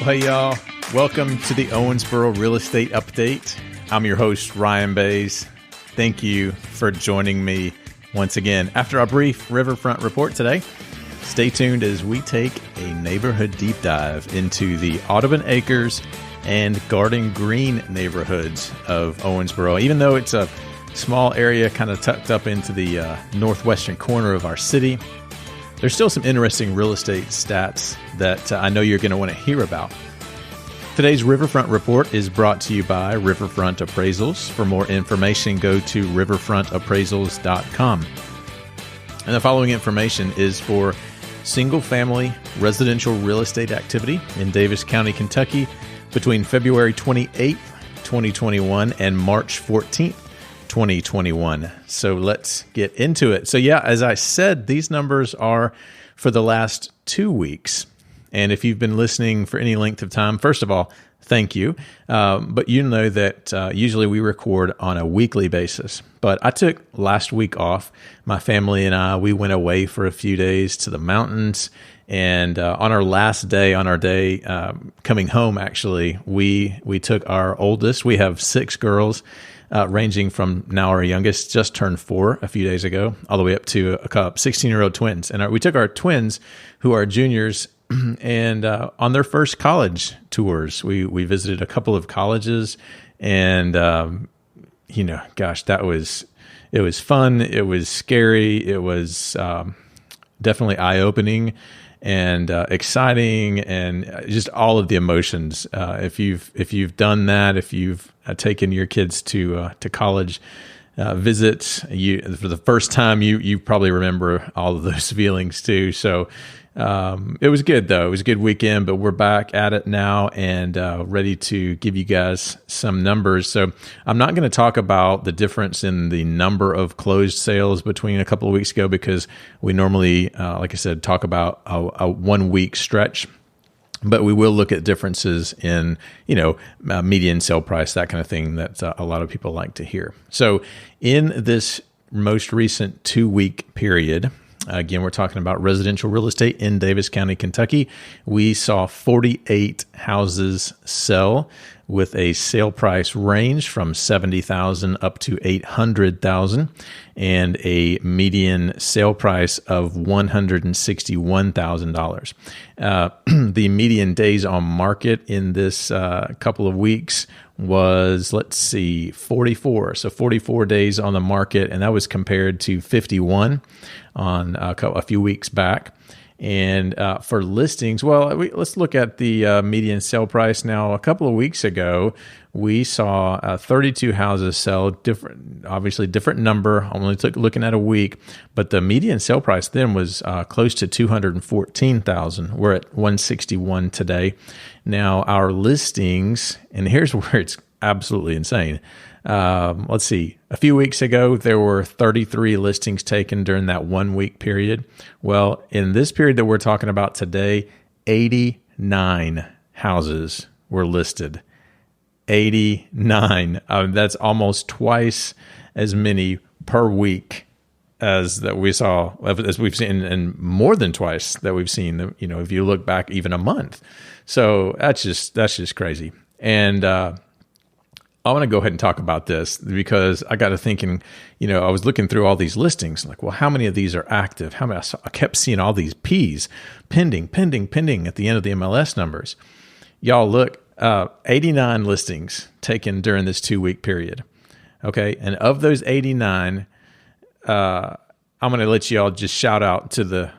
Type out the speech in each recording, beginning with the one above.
Hey y'all, welcome to the Owensboro Real Estate Update. I'm your host, Ryan Bays. Thank you for joining me once again. After our brief riverfront report today, stay tuned as we take a neighborhood deep dive into the Audubon Acres and Garden Green neighborhoods of Owensboro. Even though it's a small area kind of tucked up into the northwestern corner of our city, there's still some interesting real estate stats that I know you're going to want to hear about. Today's Riverfront Report is brought to you by Riverfront Appraisals. For more information, go to riverfrontappraisals.com. And the following information is for single-family residential real estate activity in Daviess County, Kentucky, between February 28th, 2021 and March 14th, 2021. So let's get into it. So yeah, as I said, these numbers are for the last 2 weeks. And if you've been listening for any length of time, first of all, thank you. But you know that usually we record on a weekly basis. But I took last week off. My family and I, we went away for a few days to the mountains. And on our last day, on our day coming home, actually, we took our oldest. We have 6 girls, ranging from now our youngest just turned 4 a few days ago, all the way up to a couple 16-year-old twins. And we took our twins, who are juniors, and on their first college tours. We visited a couple of colleges, and gosh, it was fun. It was scary. It was definitely eye-opening and exciting, and just all of the emotions. If you've done that, if you've taken your kids to college visits, for the first time, you probably remember all of those feelings too. So it was good though. It was a good weekend, but we're back at it now and ready to give you guys some numbers. So I'm not going to talk about the difference in the number of closed sales between a couple of weeks ago, because we normally, like I said, talk about a 1 week stretch. But we will look at differences in, median sale price, that kind of thing that a lot of people like to hear. So in this most recent 2 week period, again, we're talking about residential real estate in Daviess County, Kentucky. We saw 48 houses sell with a sale price range from $70,000 up to $800,000 and a median sale price of $161,000. The median days on market in this couple of weeks was, 44. So 44 days on the market, and that was compared to 51 on a few weeks back. And for listings, let's look at the median sale price now. A couple of weeks ago, we saw 32 houses sell, obviously different number, only looking at a week, but the median sale price then was close to $214,000. We're at $161 today. Now our listings, and here's where it's absolutely insane. Let's see. A few weeks ago, there were 33 listings taken during that 1 week period. Well, in this period that we're talking about today, 89 houses were listed. 89. That's almost twice as many per week as we've seen, and more than twice that we've seen, if you look back even a month. So that's just crazy. And, I want to go ahead and talk about this because I got to thinking, I was looking through all these listings, like, well, how many of these are active? How many? I kept seeing all these P's, pending at the end of the MLS numbers. Y'all look, 89 listings taken during this 2 week period. Okay. And of those 89, I'm going to let y'all just shout out to the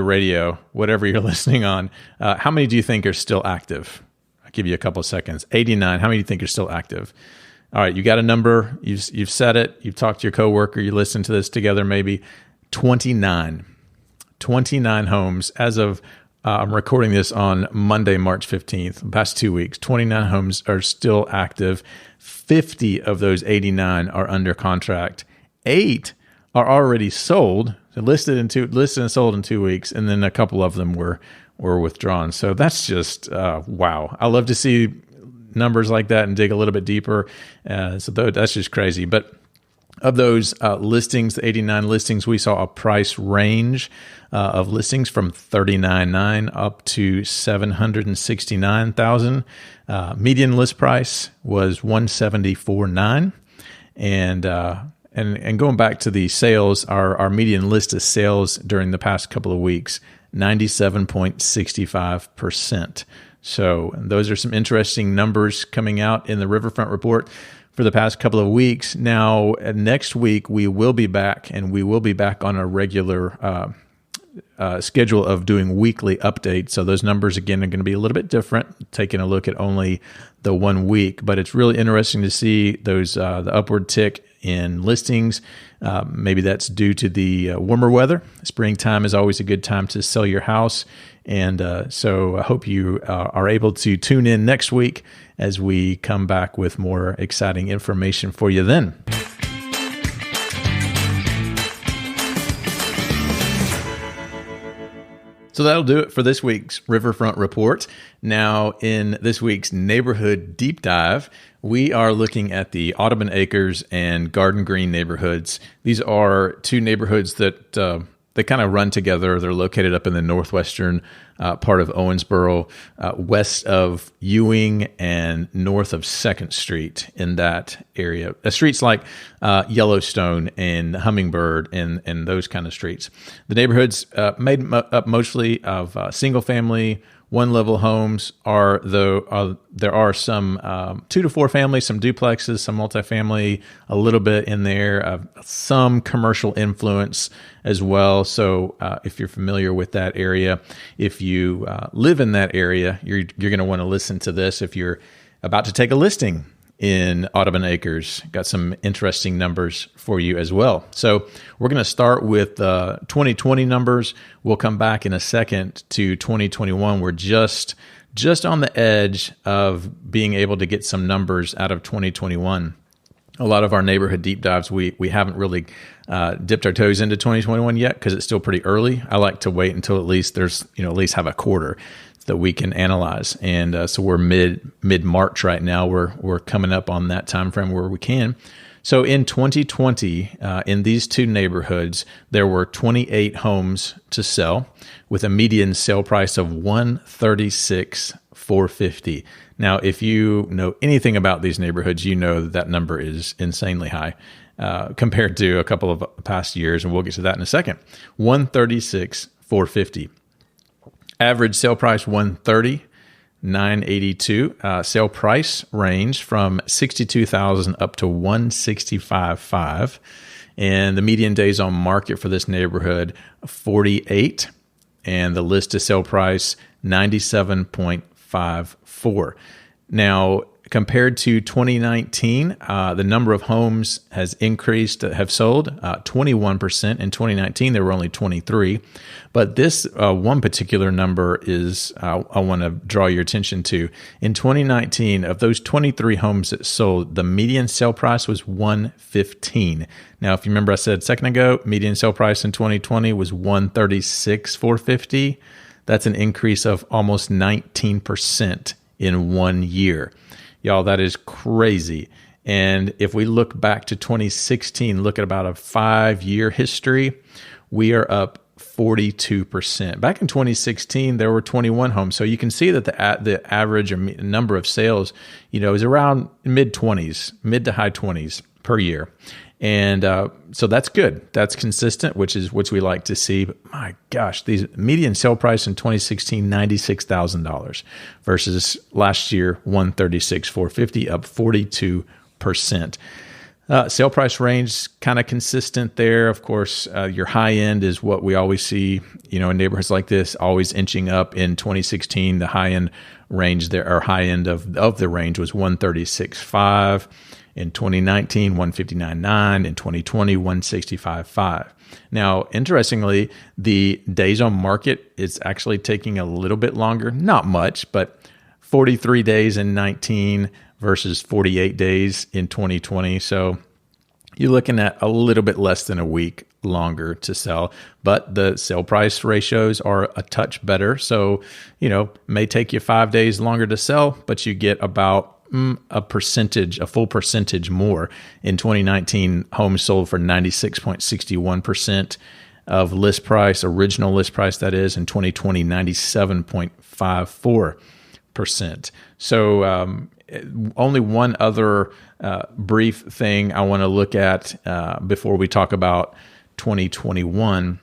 radio, whatever you're listening on. How many do you think are still active? Give you a couple of seconds. 89. How many do you think are still active? All right, you got a number. You've said it. You've talked to your coworker. You listened to this together. Maybe 29 homes as of. I'm recording this on Monday, March 15th. The past 2 weeks, 29 homes are still active. 50 of those 89 are under contract. 8 are already sold. So listed and sold in 2 weeks, and then a couple of them were withdrawn. So that's just, wow. I love to see numbers like that and dig a little bit deeper. So that's just crazy. But Of those listings, the 89 listings, we saw a price range of listings from $39,900 up to $769,000. Median list price was $174,900, and going back to the sales, our median list of sales during the past couple of weeks, 97.65%. So those are some interesting numbers coming out in the Riverfront Report for the past couple of weeks. Now, next week, we will be back, and we will be back on a regular schedule of doing weekly updates. So those numbers, again, are going to be a little bit different, taking a look at only the 1 week. But it's really interesting to see those the upward tick in listings. Maybe that's due to the warmer weather. Springtime is always a good time to sell your house. And so I hope you are able to tune in next week as we come back with more exciting information for you then. So that'll do it for this week's Riverfront Report. Now, in this week's Neighborhood Deep Dive, we are looking at the Audubon Acres and Garden Green neighborhoods. These are two neighborhoods that they kind of run together. They're located up in the northwestern part of Owensboro, west of Ewing and north of 2nd Street in that area. Streets like Yellowstone and Hummingbird and those kind of streets. The neighborhoods made up mostly of single-family, one-level homes. There are some 2 to 4 families, some duplexes, some multifamily, a little bit in there, some commercial influence as well. So if you're familiar with that area, if you live in that area, you're going to want to listen to this. If you're about to take a listing in Audubon Acres, got some interesting numbers for you as well. So we're going to start with 2020 numbers. We'll come back in a second to 2021. We're just on the edge of being able to get some numbers out of 2021. A lot of our neighborhood deep dives, we haven't really dipped our toes into 2021 yet because it's still pretty early. I like to wait until at least there's, at least have a quarter that we can analyze. And so we're mid-March right now. We're coming up on that time frame where we can. So in 2020, in these two neighborhoods, there were 28 homes to sell with a median sale price of $136,450. Now, if you know anything about these neighborhoods, you know that number is insanely high compared to a couple of past years, and we'll get to that in a second. $136,450. Average sale price $130,982. Sale price range from $62,000 up to $165,500, and the median days on market for this neighborhood 48, and the list to sale price 97.54. Now, compared to 2019, the number of homes has increased, have sold 21%. In 2019, there were only 23. But this one particular number is I want to draw your attention to. In 2019, of those 23 homes that sold, the median sale price was $115,000. Now, if you remember, I said a second ago, median sale price in 2020 was $136,450. That's an increase of almost 19% in 1 year. Y'all, that is crazy. And if we look back to 2016, look at about a 5-year history, we are up 42%. Back in 2016, there were 21 homes. So you can see that the average or number of sales, is around mid-20s, mid to high 20s per year. And so that's good. That's consistent, which we like to see. But my gosh, these median sale price in 2016, $96,000 versus last year, $136,450, up 42%. Sale price range kind of consistent there. Of course, your high end is what we always see, in neighborhoods like this, always inching up. In 2016, the high end range there, or high end of the range was $136,500. In 2019, $159,900. In 2020, $165,500. Now, interestingly, the days on market is actually taking a little bit longer. Not much, but 43 days in 19 versus 48 days in 2020. So you're looking at a little bit less than a week longer to sell, but the sale price ratios are a touch better. So, may take you 5 days longer to sell, but you get about a full percentage more. In 2019, homes sold for 96.61% of list price, original list price, that is. In 2020, 97.54%. So only one other brief thing I want to look at before we talk about 2021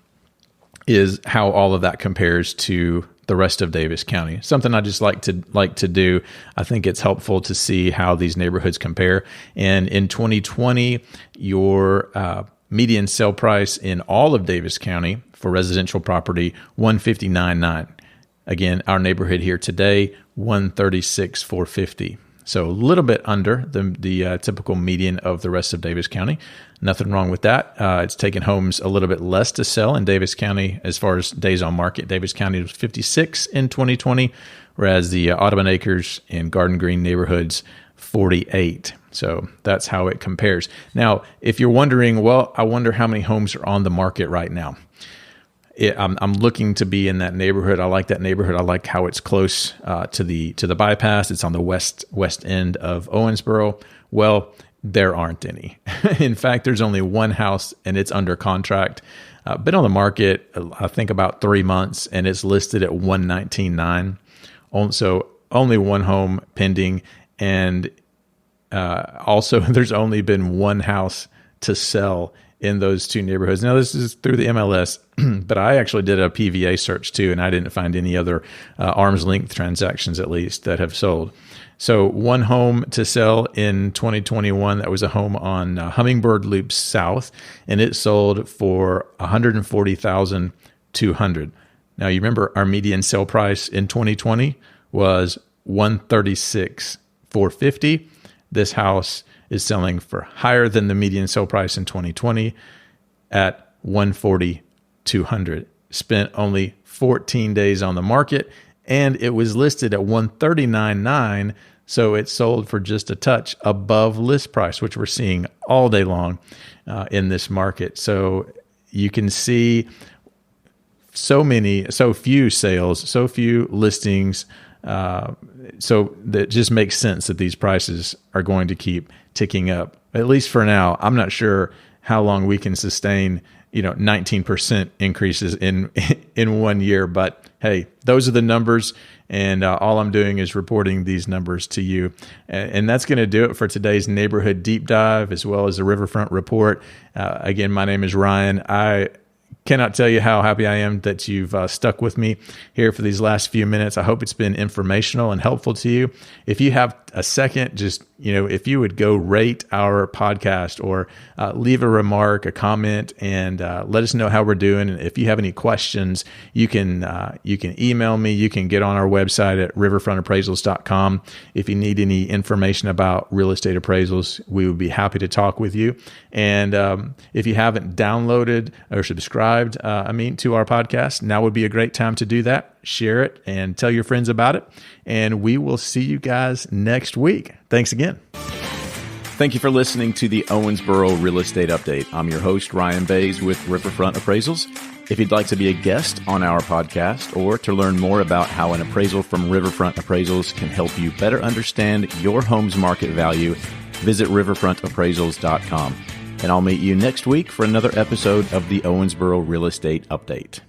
is how all of that compares to the rest of Daviess County. Something I just like to do. I think it's helpful to see how these neighborhoods compare. And in 2020, your median sale price in all of Daviess County for residential property, $159,900. Again, our neighborhood here today, $136,450. So a little bit under the typical median of the rest of Daviess County. Nothing wrong with that. It's taken homes a little bit less to sell in Daviess County as far as days on market. Daviess County was 56 in 2020, whereas the Audubon Acres and Garden Green neighborhoods, 48. So that's how it compares. Now, if you're wondering, well, I wonder how many homes are on the market right now. I'm looking to be in that neighborhood. I like that neighborhood. I like how it's close to the bypass. It's on the west end of Owensboro. Well, there aren't any. In fact, there's only one house, and it's under contract. Been on the market, I think, about 3 months, and it's listed at $119,900. So only one home pending, and also there's only been one house to sell in those two neighborhoods. Now, this is through the MLS, but I actually did a PVA search too, and I didn't find any other arm's length transactions, at least, that have sold. So one home to sell in 2021, that was a home on Hummingbird Loop South, and it sold for $140,200. Now, you remember our median sale price in 2020 was $136,450. This house is selling for higher than the median sale price in 2020 at $140,200. Spent only 14 days on the market, and it was listed at $139,900, so it sold for just a touch above list price, which we're seeing all day long in this market. So you can see so few sales, so few listings. So that just makes sense that these prices are going to keep ticking up, at least for now. I'm not sure how long we can sustain, 19% increases in 1 year, but hey, those are the numbers, and all I'm doing is reporting these numbers to you. And that's going to do it for today's neighborhood deep dive, as well as the Riverfront Report. Again, my name is Ryan. I cannot tell you how happy I am that you've stuck with me here for these last few minutes. I hope it's been informational and helpful to you. If you have a second, just, if you would go rate our podcast or leave a remark, a comment, and let us know how we're doing. And if you have any questions, you can email me. You can get on our website at riverfrontappraisals.com. If you need any information about real estate appraisals, we would be happy to talk with you. And if you haven't downloaded or subscribed, to our podcast, now would be a great time to do that. Share it and tell your friends about it. And we will see you guys next week. Thanks again. Thank you for listening to the Owensboro Real Estate Update. I'm your host, Ryan Bays with Riverfront Appraisals. If you'd like to be a guest on our podcast or to learn more about how an appraisal from Riverfront Appraisals can help you better understand your home's market value, visit riverfrontappraisals.com. And I'll meet you next week for another episode of the Owensboro Real Estate Update.